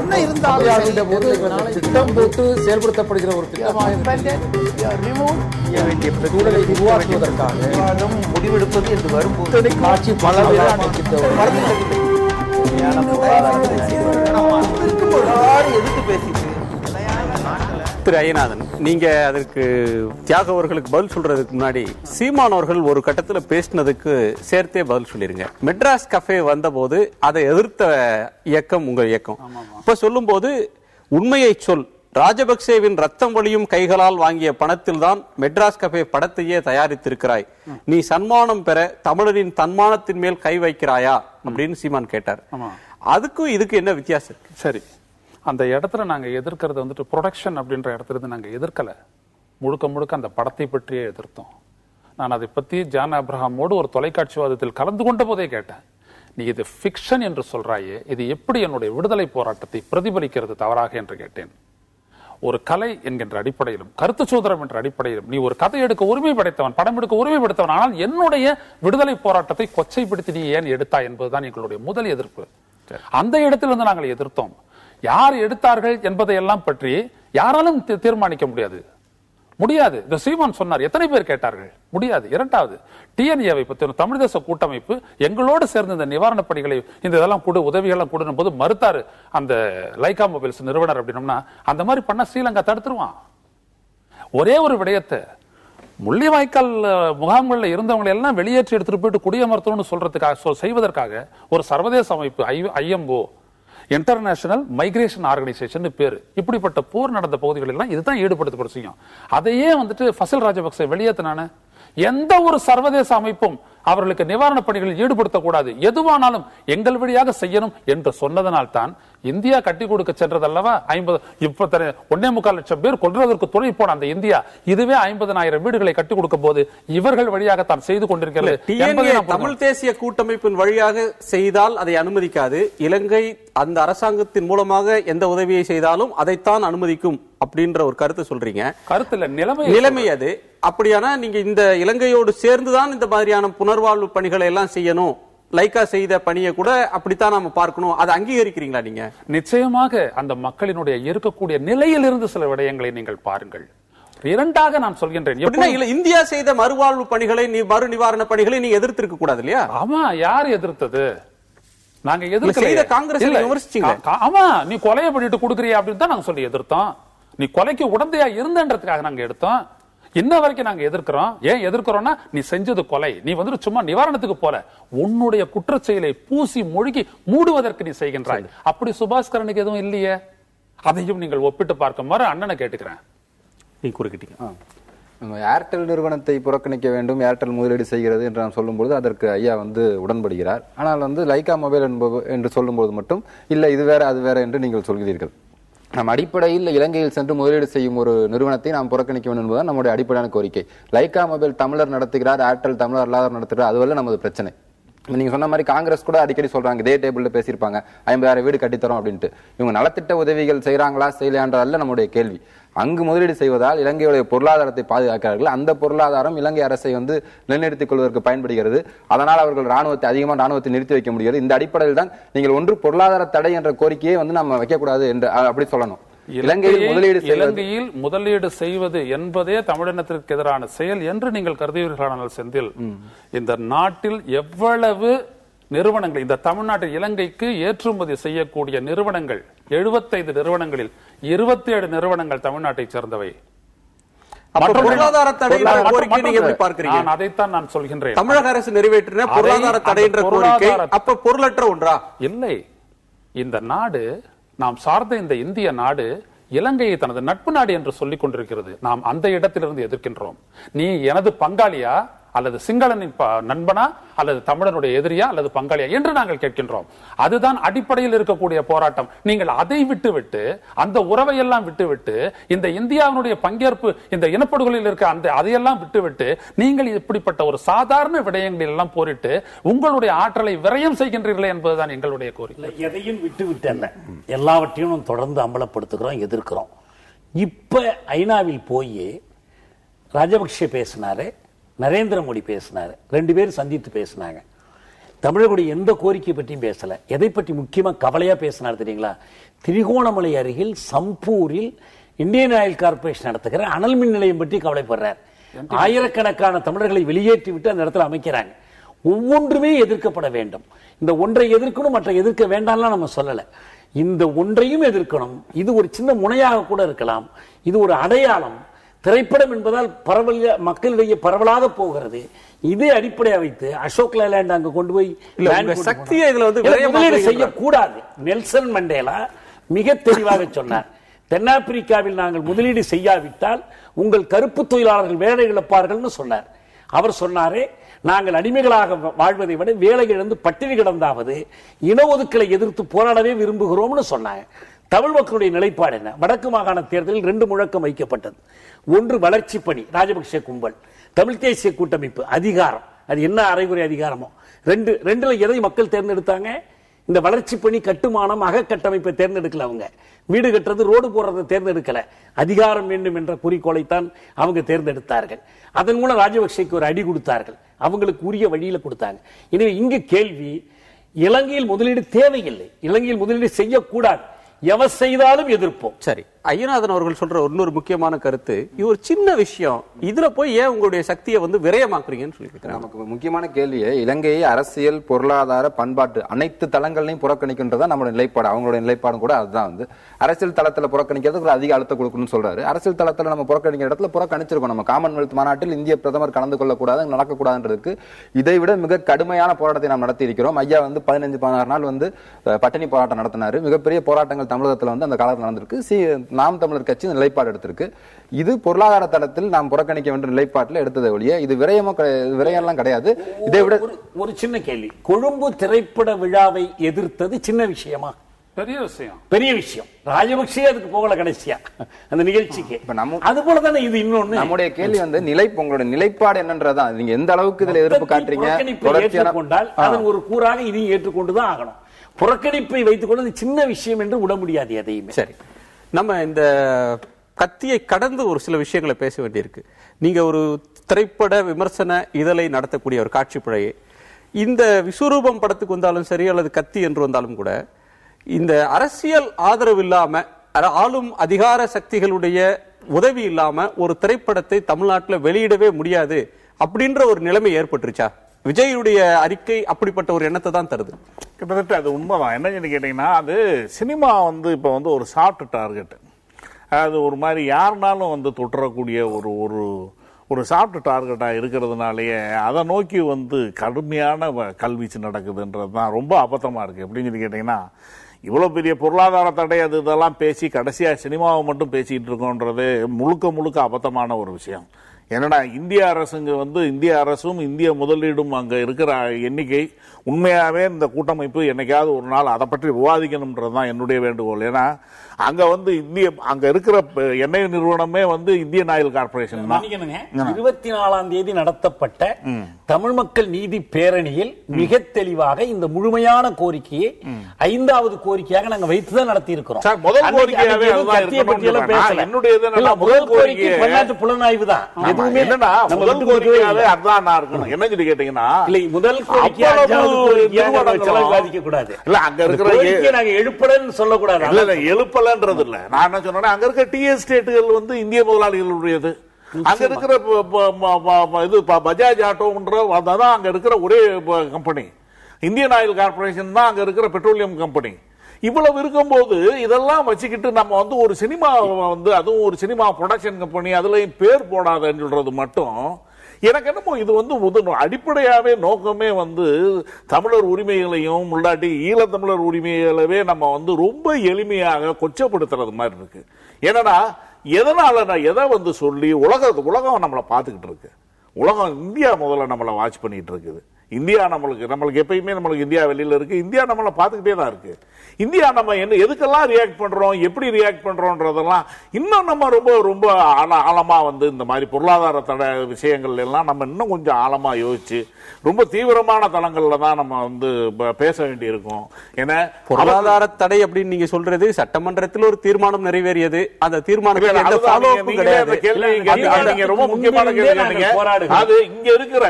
என்ன இருந்தாலும் திட்டம் போட்டு செயல்படுத்தப்படுகிற ஒரு சூழலை உருவாக்குவதற்காக முடிவெடுப்பது என்று வரும்போது ஆட்சி பல எதிர்த்து பேசிட்டு திரு ஐயநாதன், நீங்க அதற்கு தியாக அவர்களுக்கு பதில் சொல்றதுக்கு முன்னாடி சீமான் அவர்கள் ஒரு கட்டத்துல பேசினதுக்கு சேர்த்தே பதில் சொல்லிருங்க. மெட்ராஸ் கஃபே வந்த போது அதை எதிர்த்த இயக்கம் உங்க இயக்கம். இப்ப சொல்லும் போது உண்மையை சொல், ராஜபக்சேவின் ரத்தம் வழியும் கைகளால் வாங்கிய பணத்தில் தான் மெட்ராஸ் கஃபே படத்தையே தயாரித்திருக்கிறாய். நீ சன்மானம் பெற தமிழரின் தன்மானத்தின் மேல் கை வைக்கிறாயா அப்படின்னு சீமான் கேட்டார். அதுக்கும் இதுக்கு என்ன வித்தியாசம் இருக்கு? சரி, அந்த இடத்துல நாங்க எதிர்க்கிறது வந்துட்டு ப்ரொடக்ஷன் அப்படின்ற இடத்துல இருந்து நாங்க எதிர்க்கல, முழுக்க முழுக்க அந்த படத்தை பற்றியே எதிர்த்தோம். நான் அதை பத்தி ஜான் அப்ரஹாமோடு ஒரு தொலைக்காட்சி வாதத்தில் கலந்து கொண்ட போதே கேட்டேன், நீ இது ஃபிக்ஷன் என்று சொல்றாயே, இது எப்படி என்னுடைய விடுதலை போராட்டத்தை பிரதிபலிக்கிறது தவறாக என்று கேட்டேன். ஒரு கலை என்கின்ற அடிப்படையிலும் கருத்து சுதந்திரம் என்ற அடிப்படையிலும் நீ ஒரு கதை எடுக்க உரிமை படைத்தவன், படம் எடுக்க உரிமை படைத்தவன், ஆனால் என்னுடைய விடுதலை போராட்டத்தை கொச்சைப்படுத்தி நீ ஏன் எடுத்தாய் என்பதுதான் எங்களுடைய முதல் எதிர்ப்பு. அந்த இடத்திலிருந்து நாங்கள் எதிர்த்தோம். யார் எடுத்தார்கள் என்பதை எல்லாம் பற்றி யாராலும் தீர்மானிக்க முடியாது. இந்த சீமான் சொன்னார், எத்தனை பேர் கேட்டார்கள்? முடியாது. இரண்டாவது, டிஎன்ஏவை பற்றி தமிழ் தேச கூட்டமைப்பு எங்களோடு சேர்ந்து இந்த நிவாரணப் பணிகளை இந்த இதெல்லாம் கூட உதவிகள்லாம் கொடுக்கும் போது மறுத்தாரு அந்த லைகா மொபைல்ஸ் நிறுவனர். அப்படின்னோம்னா அந்த மாதிரி பண்ண ஸ்ரீலங்கா தடுத்துருவான். ஒரே ஒரு விடயத்தை, முள்ளிவாய்க்கால் முகாம்களில் இருந்தவங்களை எல்லாம் வெளியேற்றி எடுத்துட்டு போயிட்டு குடியமர்த்தணும்னு சொல்றதுக்காக செய்வதற்காக ஒரு சர்வதேச அமைப்பு IMO, இன்டர்நேஷனல் மைக்ரேஷன் ஆர்கனைசேஷன் பேரு, இப்படிப்பட்ட போர் நடந்த பகுதிகள் எல்லாம் இதுதான் ஈடுபடுத்தப்பட செய்யும். அதையே வந்துட்டு ஃபசில் ராஜபக்சே வெளியேற்றினானே. எந்த ஒரு சர்வதேச அமைப்பும் அவர்களுக்கு நிவாரணப் பணிகளில் ஈடுபடுத்தக்கூடாது, எதுவானாலும் எங்கள் வழியாக செய்யணும் என்று சொன்னதனால் தான் இந்தியா கட்டி கொடுக்க சென்றதல்லவா 1.25 லட்சம் பேர் கொல்வதற்கு துணை போன அந்த இந்தியா இதுவே 50,000 வீடுகளை கட்டி கொடுக்கும் போது இவர்கள் வழியாக தான் செய்து கொண்டிருக்கிறது. தமிழ் தேசிய கூட்டமைப்பின் வழியாக செய்தால் அதை அனுமதிக்காது, இலங்கை அந்த அரசாங்கத்தின் மூலமாக எந்த உதவியை செய்தாலும் அதைத்தான் அனுமதிக்கும் அப்படின்ற ஒரு கருத்து சொல்றீங்க. கருத்துல நிலைமை அது. அப்படியானா நீங்க இந்த இலங்கையோடு சேர்ந்துதான் இந்த மாதிரியான புனர்வாழ்வு பணிகளை எல்லாம் செய்யணும், லைக்கா செய்த பணியை கூட அப்படித்தான் நாம பார்க்கணும், அதை அங்கீகரிக்கிறீங்களா நீங்க? நிச்சயமாக அந்த மக்களினுடைய இருக்கக்கூடிய நிலையிலிருந்து சில விடயங்களை நீங்கள் பாருங்கள். இரண்டாக நான் சொல்கின்றேன், இந்தியா செய்த மறுவாழ்வு பணிகளை, மறு நிவாரண பணிகளை நீங்க எதிர்த்திருக்க கூடாது இல்லையா? ஆமா, யார் எதிர்த்தது? நாங்க எதிர்க்கல. காங்கிரஸ் ஆமா, நீ கொலையை பண்ணிட்டு கொடுக்குறியா அப்படின்னு தான் நாங்க சொல்லி எதிர்த்தோம். நீ கொலைக்கு உடந்தையா இருந்தன்றதுக்காக நாங்க எடுத்தோம். இன்ன வரைக்கும் நாங்க எதிர்க்கிறோம். ஏன் எதிர்க்கிறோம்னா, நீ செஞ்சது கொலை, நீ வந்துட்டு சும்மா நிவாரணத்துக்கு போல, உன்னுடைய குற்றச்செயலை பூசி மொழிகி மூடுவதற்கு நீ செய்கின்றாய். அப்படி சுபாஸ்கரனுக்கு எதுவும் இல்லையே. அதையும் நீங்கள் ஒப்பிட்டு பார்க்குமாறு அண்ணனை கேட்டுக்கிறேன். நீ குறுக்கிட்டீங்க. ஏர்டெல் நிறுவனத்தை புறக்கணிக்க வேண்டும், ஏர்டெல் முதலீடு செய்கிறது என்று நான் சொல்லும்போது அதற்கு ஐயா உடன்படுகிறார். ஆனால் லைகா மொபைல் என்று சொல்லும்போது மட்டும் இல்லை, இது வேற அது வேற என்று நீங்கள் சொல்கிறீர்கள். நம் அடிப்படையில் இலங்கையில் சென்று முதலீடு செய்யும் ஒரு நிறுவனத்தை நாம் புறக்கணிக்க வேண்டும் என்பதுதான் நம்முடைய அடிப்படையான கோரிக்கை. லைகா மொபைல் தமிழர் நடத்துகிறார், ஏர்டெல் தமிழர் அல்லாதவர் நடத்துகிறார், அதுவரை நமது பிரச்சனை. நீங்க சொன்ன மாதிரி காங்கிரஸ் கூட அடிக்கடி சொல்றாங்க, இதே டேபிள்ல பேசியிருப்பாங்க 50,000 வீடு கட்டித்தரோம் அப்படின்ட்டு. இவங்க நலத்திட்ட உதவிகள் செய்யறாங்களா செய்யலையான்றதல்ல நம்முடைய கேள்வி. அங்கு முதலீடு செய்வதால் இலங்கையுடைய பொருளாதாரத்தை பாதுகாக்கிறார்கள். அந்த பொருளாதாரம் இலங்கை அரசை நிலைநிறுத்திக் கொள்வதற்கு பயன்படுகிறது. அதனால் அவர்கள் ராணுவத்தை நிறுத்தி வைக்க முடிகிறது. இந்த அடிப்படையில் தான் நீங்கள் ஒன்று பொருளாதார தடை என்ற கோரிக்கையை நம்ம வைக்கக்கூடாது என்று அப்படி சொல்லணும். இலங்கையில் முதலீடு செய்வது என்பதே தமிழினத்திற்கு எதிரான செயல் என்று நீங்கள் கருதுவீர்களானால் செந்தில், இந்த நாட்டில் எவ்வளவு நிறுவனங்கள், இந்த தமிழ்நாட்டில் இலங்கைக்கு ஏற்றுமதி செய்யக்கூடிய நிறுவனங்கள் 75 நிறுவனங்களில் 27 நிறுவனங்கள் தமிழ்நாட்டை சேர்ந்தவை. பொருளாதார தடை கோரிக்கை நீங்க எப்படி பார்க்கிறீங்க? அதைத்தான் நான் சொல்கின்றேன். தமிழக அரசு நிறைவேற்றின பொருளாதார தடை என்ற கோரிக்கை அப்ப பொருளற்ற ஒன்றா? இல்லை. இந்த நாடு, நாம் சார்ந்த இந்த இந்திய நாடு இலங்கையை தனது நட்பு நாடு என்று சொல்லிக் கொண்டிருக்கிறது. நாம் அந்த இடத்திலிருந்து எதிர்க்கின்றோம். நீ எனது பங்காளியா அல்லது சிங்களனின் நண்பனா அல்லது தமிழனுடைய எதிரியா அல்லது பங்காளியா என்று நாங்கள் கேட்கின்றோம். அதுதான் அடிப்படையில் இருக்கக்கூடிய போராட்டம். நீங்கள் அதை விட்டுவிட்டு, அந்த உறவை எல்லாம் விட்டுவிட்டு, இந்த இந்தியாவினுடைய பங்கேற்பு, இந்த இனப்படுகொலையில் இருக்க அந்த அதையெல்லாம் விட்டுவிட்டு நீங்கள் இப்படிப்பட்ட ஒரு சாதாரண விடயங்களில் எல்லாம் போரிட்டு உங்களுடைய ஆற்றலை விரயம் செய்கின்றீர்களே என்பதுதான் எங்களுடைய கோரிக்கை. எதையும் விட்டுவிட்டு அல்ல, எல்லாவற்றையும் தொடர்ந்து அம்பலப்படுத்துகிறோம், எதிர்க்கிறோம். இப்ப ஐநாவில் போய் ராஜபக்சே பேசினாரு, நரேந்திர மோடி பேசினாரு, 2 பேரும் சந்தித்து பேசினாங்க. தமிழர்களுடைய எந்த கோரிக்கை பற்றியும் பேசல. எதை பற்றி முக்கியமா கவலையா பேசினார் தெரியுங்களா? திரிகோணமலை அருகில் சம்பூரில் இந்தியன் ஆயில் கார்பரேஷன் நடத்துகிற அனல் மின் நிலையம் பற்றி கவலைப்படுறார். ஆயிரக்கணக்கான தமிழர்களை வெளியேற்றி விட்டு அந்த இடத்துல அமைக்கிறாங்க. ஒவ்வொன்றுமே எதிர்க்கப்பட வேண்டும். இந்த ஒன்றை எதிர்க்கணும், மற்ற எதிர்க்க வேண்டாம்லாம் நம்ம சொல்லல. இந்த ஒன்றையும் எதிர்க்கணும். இது ஒரு சின்ன முனையாக கூட இருக்கலாம். இது ஒரு அடையாளம். திரைப்படம் என்பதால் மக்களிடையே பரவலாக போகிறது. இதே அடிப்படையாக வைத்து அசோக் லேலாண்ட் அங்க கொண்டு போய் சக்தியை இதுல வந்து முதலீடு செய்யக்கூடாது. நெல்சன் மண்டேலா மிக தெளிவாக சொன்னார். தென்னாப்பிரிக்காவில் நாங்கள் முதலீடு செய்யாவிட்டால் உங்கள் கருப்பு தொழிலாளர்கள் வேலை இழப்பார்கள் சொன்னார். அவர் சொன்னாரே, நாங்கள் அடிமைகளாக வாழ்வதை விட வேலை இழந்து பட்டினி கிடந்தாவது இன ஒதுக்கலை எதிர்த்து போராடவே விரும்புகிறோம்னு சொன்னாங்க. தமிழ் மக்களுடைய நிலைப்பாடு என்ன? வடக்கு மாகாண தேர்தலில் 2 முழக்கம் வைக்கப்பட்டது. ஒன்று வளர்ச்சி பணி, ராஜபக்சே கும்பல். தமிழ் தேசிய கூட்டமைப்பு அதிகாரம், அது என்ன அரைகுறை அதிகாரமோ. ரெண்டுல எதை மக்கள் தேர்ந்தெடுத்தாங்க? இந்த வளர்ச்சி பணி, கட்டுமானம், அகக்கட்டமைப்பை தேர்ந்தெடுக்கல. அவங்க வீடு கட்டுறது, ரோடு போடுறதை தேர்ந்தெடுக்கல. அதிகாரம் வேண்டும் என்ற குறிக்கோளைத்தான் அவங்க தேர்ந்தெடுத்தார்கள். அதன் மூலம் ராஜபக்சேக்கு ஒரு அடி கொடுத்தார்கள். அவங்களுக்கு உரிய வழியில கொடுத்தாங்க. எனவே இங்கு கேள்வி, இலங்கையில் முதலீடு தேவையில்லை, இலங்கையில் முதலீடு செய்யக்கூடாது, எவர் செய்தாலும் எதிர்ப்போம். சரி, ஐயநாதன் அவர்கள் சொல்ற இன்னொரு முக்கியமான கருத்து, இது ஒரு சின்ன விஷயம், இதுல போய் ஏன் உங்களுடைய சக்தியை வந்து விரயமாக்குறீங்கன்னு சொல்லி நமக்கு முக்கியமான கேள்வியை, இலங்கையை அரசியல், பொருளாதார, பண்பாட்டு அனைத்து தளங்களையும் புறக்கணிக்கின்றதா நம்மளோட நிலைப்பாடு. அவங்களுடைய நிலைப்பாடும் கூட அதுதான். வந்து அரசியல் தளத்துல புறக்கணிக்கிறதுக்கு அதிக அழுத்தம் கொடுக்கணும்னு சொல்றாரு. அரசியல் தளத்துல நம்ம புறக்கணிக்கிற இடத்துல புறக்கணிச்சிருக்கோம். நம்ம காமன்வெல்த் மாநாட்டில் இந்திய பிரதமர் கலந்து கொள்ளக்கூடாது, நடக்கக்கூடாதுன்றதுக்கு இதை விட மிக கடுமையான போராட்டத்தை நாம் நடத்தி இருக்கிறோம். ஐயா வந்து 15-16 நாள் வந்து பட்டினி போராட்டம் நடத்தினாரு. மிகப்பெரிய போராட்டங்கள் தமிழகத்தில் வந்து அந்த காலத்தில் நடந்திருக்கு. நாம் தமிழர் கட்சி நிலைப்பாடு எடுத்திருக்கு. இது பொருளாதார தளத்தில் நாம் புறக்கணிக்க வேண்டிய நிலைப்பாட்டில் எடுத்ததை ஒழிய இது விரயம்லாம் கிடையாது. இதை விட ஒரு சின்ன கேள்வி, கொழும்பு திரைப்பட விழாவை எதிர்த்தது சின்ன விஷயமா? பெரிய விஷயம், பெரிய விஷயம். ராஜபக்சே அதுக்கு போகல கடைசியா அந்த நிகழ்ச்சிக்கு. அது போல தானே இது. இன்னொன்னு நம்முடைய கேள்வி வந்து உங்களுடைய நிலைப்பாடு என்னன்றதான். நீங்க எந்த அளவுக்கு இதுல எதிர்ப்பு காட்டுறீங்க? ஏற்றுக்கொண்டால் அதன் ஒரு கூறாக இதையும் ஏற்றுக்கொண்டுதான் ஆகணும். புறக்கணிப்பை வைத்துக் கொண்டு சின்ன விஷயம் என்று விட முடியாது எதையுமே. சரி, நம்ம இந்த கத்தியை கடந்து ஒரு சில விஷயங்களை பேச வேண்டியிருக்கு. நீங்க ஒரு திரைப்பட விமர்சன இதழை நடத்தக்கூடிய ஒரு காட்சிப்படையை, இந்த விஸ்வரூபம் படத்துக்கு வந்தாலும் சரி, அல்லது கத்தி என்று வந்தாலும் கூட, இந்த அரசியல் ஆதரவு இல்லாம, ஆளும் அதிகார சக்திகளுடைய உதவி இல்லாம ஒரு திரைப்படத்தை தமிழ்நாட்டில் வெளியிடவே முடியாது அப்படின்ற ஒரு நிலைமை ஏற்பட்டுருச்சா? விஜயுடைய அறிக்கை அப்படிப்பட்ட ஒரு எண்ணத்தை தான் தருது. கிட்டத்தட்ட அது உண்மைதான். என்னன்னு கேட்டீங்கன்னா, அது சினிமா வந்து இப்போ வந்து ஒரு சாஃப்ட் டார்கெட். அது ஒரு மாதிரி யாருனாலும் வந்து தொற்றக்கூடிய ஒரு சாஃப்ட் டார்கெட்டாக இருக்கிறதுனாலேயே அதை நோக்கி வந்து கடுமையான கல்வீச்சு நடக்குதுன்றது தான் ரொம்ப அபத்தமாக இருக்குது. எப்படின்னு சொல்லி கேட்டிங்கன்னா, இவ்வளோ பெரிய பொருளாதார தடை அது இதெல்லாம் பேசி கடைசியாக சினிமாவை மட்டும் பேசிக்கிட்டு இருக்கோன்றது முழுக்க அபத்தமான ஒரு விஷயம். என்னடா, இந்திய அரசுங்க வந்து இந்திய அரசும் இந்திய முதலீடும் அங்கே இருக்கிற எண்ணிக்கை உண்மையாகவே இந்த கூட்டமைப்பு என்னைக்காவது ஒரு நாள் அதை பற்றி விவாதிக்கணும்ன்றது தான் என்னுடைய வேண்டுகோள். ஏன்னா அங்க வந்து அங்க இருக்கிற எண்ணெய் நிறுவனமே வந்து இந்தியன் ஆயில் கார்பரேஷன் தான். 24ஆம் தேதி நடத்தப்பட்ட தமிழ் மக்கள் நீதி பேரணியில் மிக தெளிவாக இந்த முழுமையான கோரிக்கையை 5வது கோரிக்கையாக நாங்கள் வைத்துதான் நடத்தி இருக்கிறோம். முதல் கோரிக்கையாவே முதல் கோரிக்கை பன்னாட்டு புலனாய்வு தான். எதுவுமே முதல் கோரிக்கையாவே அதான் இருக்கணும். என்ன சொல்லி கேட்டீங்கன்னா, முதல் கோரிக்கை விவாதிக்க கூடாது. இல்ல அங்க இருக்கிற நாங்க எழுப்பலன்னு சொல்லக்கூடாது. இல்ல எழுப்பலன்றது இல்ல. நான் என்ன சொன்னேன்னா, அங்க இருக்க டீ எஸ்டேட்டுகள் வந்து இந்திய முதலாளிகளுடையது. அங்க இருக்கிற இது பஜாஜ் ஆட்டோன்ற அதான் அங்க இருக்கிற ஒரே கம்பெனி. இந்தியன் ஆயில் கார்பரேஷன் தான் அங்க இருக்கிற பெட்ரோலியம் கம்பெனி. இவ்வளவு இருக்கும்போது இதெல்லாம் வச்சுக்கிட்டு நம்ம வந்து ஒரு சினிமா வந்து, அதுவும் ஒரு சினிமா ப்ரொடக்ஷன் கம்பெனி, அதுலயும் பேர் போடாதன்னு சொல்றது மட்டும் எனக்கு என்னமோ இது வந்து அடிப்படையாவே நோக்கமே வந்து தமிழர் உரிமைகளையும் முன்னாடி ஈழத்தமிழர் உரிமைகளவே நம்ம வந்து ரொம்ப எளிமையாக கொச்சப்படுத்துறது மாதிரி இருக்கு. ஏன்னா எதனால நான் எதை வந்து சொல்லி உலகம் நம்மளை பார்த்துக்கிட்டு இருக்கு. உலகம் இந்தியா முதல்ல நம்மளை வாட்ச் பண்ணிட்டு இருக்குது. இந்தியா நம்மளுக்கு எப்பயுமே நம்மளுக்கு இந்தியா வெளியில இருக்கு. இந்தியா நம்மளை பார்த்துக்கிட்டே தான் இருக்கு. இந்தியா நம்ம எதுக்கெல்லாம் ரியாக்ட் பண்றோம், எப்படி ரியாக்ட் பண்றோம்ன்றதெல்லாம் இன்னும் நம்ம ரொம்ப ஆழமா வந்து இந்த மாதிரி பொருளாதார தடை விஷயங்கள் எல்லாம் நம்ம இன்னும் கொஞ்சம் ஆழமா யோசிச்சு ரொம்ப தீவிரமான தளங்கள்ல தான் நம்ம வந்து பேச வேண்டி இருக்கும். ஏன்னா பொருளாதார தடை அப்படின்னு நீங்க சொல்றது, சட்டமன்றத்தில் ஒரு தீர்மானம் நிறைவேறியது, அந்த தீர்மானத்துக்கு ரொம்ப முக்கியமான கேள்வி. அது இங்க இருக்கிற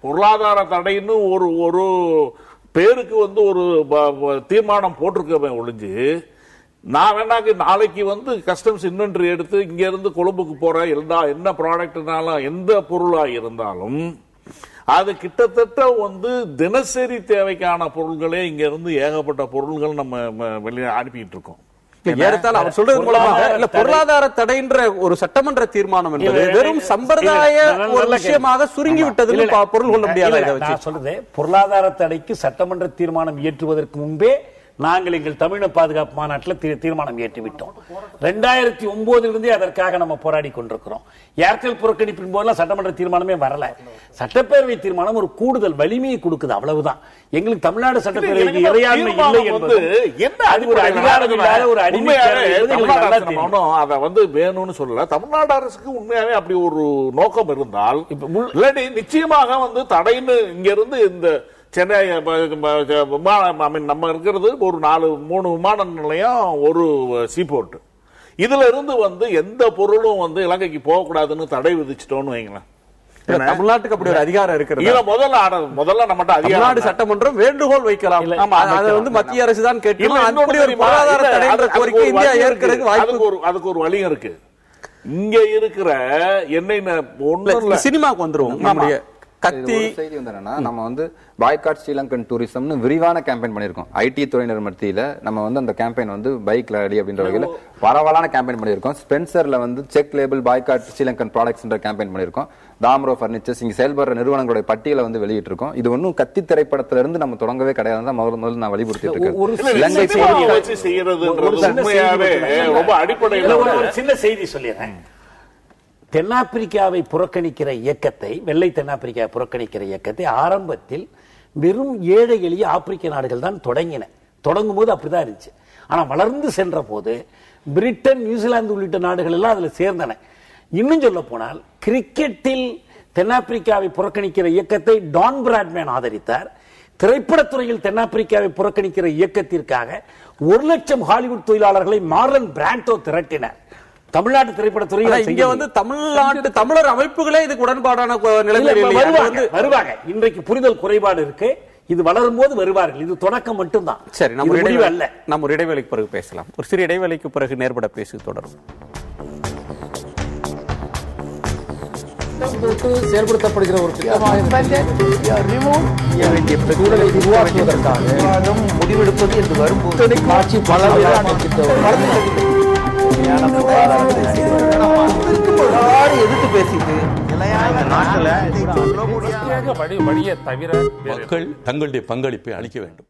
பொருளாதார தடைன்னு ஒரு பேருக்கு வந்து ஒரு தீர்மானம் போட்டிருக்கவே ஒழிஞ்சு, நான் வேணாக்கு நாளைக்கு வந்து கஸ்டம்ஸ் இன்வென்டரி எடுத்து இங்க இருந்து கொழும்புக்கு போற என்ன ப்ராடக்ட்னாலும் எந்த பொருளா இருந்தாலும் அது கிட்டத்தட்ட வந்து தினசரி தேவைக்கான பொருள்களே இங்க இருந்து ஏகப்பட்ட பொருள்கள் நம்ம வெளியே அனுப்பிட்டு இருக்கோம். ஏறத்தாழ அவர் சொல்றது மூலமாக இல்ல பொருளாதார தடைன்ற ஒரு சட்டமன்ற தீர்மானம் என்பது வெறும் சம்பிரதாய ஒரு விஷயமாக சுருங்கி விட்டதுன்னு பொருள் கொள்ள முடியாது. சொல்றது பொருளாதார தடைக்கு சட்டமன்ற தீர்மானம் இயற்றுவதற்கு முன்பே நாங்கள் எங்கள் தமிழக பாதுகாப்பு மாநாட்டில் தீர்மானம் ஏற்றிவிட்டோம். 2009 அதற்காக நம்ம போராடி கொண்டிருக்கிறோம். ஏர்டெல் புறக்கணிப்பின் போதெல்லாம் சட்டமன்ற தீர்மானமே வரல. சட்டப்பேரவை தீர்மானம் ஒரு கூடுதல் வலிமையை கொடுக்குது, அவ்வளவுதான். எங்களுக்கு தமிழ்நாடு சட்டப்பேரவைக்கு இறையாண்மை இல்லை என்பது அது ஒரு அதிகாரம் இல்லாத ஒரு அடிமை. அதை வந்து வேணும்னு சொல்லல. தமிழ்நாடு அரசுக்கு உண்மையாவே அப்படி ஒரு நோக்கம் இருந்தால் இல்லாட்டி நிச்சயமாக வந்து தடைன்னு இங்க இருந்து இந்த சென்னை நம்ம இருக்கிறது ஒரு 3 விமான நிலையம், ஒரு சீபோர்ட். இதுல இருந்து வந்து எந்த பொருளும் வந்து இலங்கைக்கு போகக்கூடாதுன்னு தடை விதிச்சிட்டோம்னு வைங்களேன். தமிழ்நாட்டுக்கு அப்படி ஒரு அதிகாரம் இருக்கிறது. முதல்ல நம்ம தமிழ்நாடு சட்டமன்றம் வேண்டுகோள் வைக்கலாம். அது வந்து மத்திய அரசு தான் கேட்கணும். அப்படி ஒரு பொருளாதார தடைன்ற கோரிக்கை இந்தியா ஏற்கிறது அதுக்கு ஒரு வழியும் இருக்கு. இங்க இருக்கிற எண்ணெய் சினிமாக்கு வந்துரும். நம்முடைய கத்தி செய்தி வந்து என்னன்னா, நம்ம வந்து பாய்காட் ஸ்ரீலங்கன் டூரிசம்னு விரிவான கேம்பெயின் பண்ணிருக்கோம். ஐடி துறையினர் மத்தியில நம்ம வந்து அந்த கேம்பெயின் வந்து பைக் லாரி அப்படின்ற வகையில பரவலான கேம்பெயின் பண்ணிருக்கோம். ஸ்பென்சர்ல வந்து check label boycott Sri Lankan products campaign பண்ணிருக்கோம். தாம்ரோ பர்னிச்சர்ஸ் இங்க செயல்படுற நிறுவனங்களுடைய பட்டியலை வந்து வெளியிட்டு இருக்கோம். இது ஒன்னும் கத்தி திரைப்படத்துல இருந்து நம்ம தொடங்கவே கிடையாது. முதல்ல நான் வலியுறுத்திட்டு இருக்கேன். ஒரு சின்ன செய்தி சொல்லிடுறேன். தென்னாப்பிரிக்காவை புறக்கணிக்கிற இயக்கத்தை, வெள்ளை தென்னாப்பிரிக்காவை புறக்கணிக்கிற இயக்கத்தை ஆரம்பத்தில் வெறும் ஏழை எளிய ஆப்பிரிக்க நாடுகள் தான் தொடங்கும் போது அப்படிதான் இருந்துச்சு. ஆனா வளர்ந்து சென்ற போது பிரிட்டன், நியூசிலாந்து உள்ளிட்ட நாடுகள் எல்லாம் அதுல சேர்ந்தன. இன்னும் சொல்ல போனால் கிரிக்கெட்டில் தென்னாப்பிரிக்காவை புறக்கணிக்கிற இயக்கத்தை டான் பிராட்மேன் ஆதரித்தார். திரைப்படத்துறையில் தென்னாப்பிரிக்காவை புறக்கணிக்கிற இயக்கத்திற்காக 1 லட்சம் ஹாலிவுட் தொழிலாளர்களை மார்லன் பிராண்டோ திரட்டினார். தமிழ்நாட்டு திரைப்படத்துறையில் இங்க வந்து தமிழ்நாட்டு தமிழர் அமைப்புகளே இதுக்கு உடன்பாடான நிலைமையில் வருவாங்க. இன்றைக்கு புரிதல் குறைபாடு இருக்கு. இது வளரும் போது வருவார்கள். இது தொடக்கம் மட்டும்தான். சரி, நம்ம ஒரு இடைவேளைக்கு பிறகு பேசலாம். ஒரு சிறிய இடைவேளைக்கு பிறகு நேர்பட பேசி தொடரும். செயல்படுத்தப்படுகிற ஒரு சூழலை உருவாக்குவதற்காக முடிவெடுப்பது என்று வரும்போது ஆட்சி எதிர்த்து பேசிட்டு வழியை தவிர மக்கள் தங்களுடைய பங்களிப்பை அளிக்க வேண்டும்.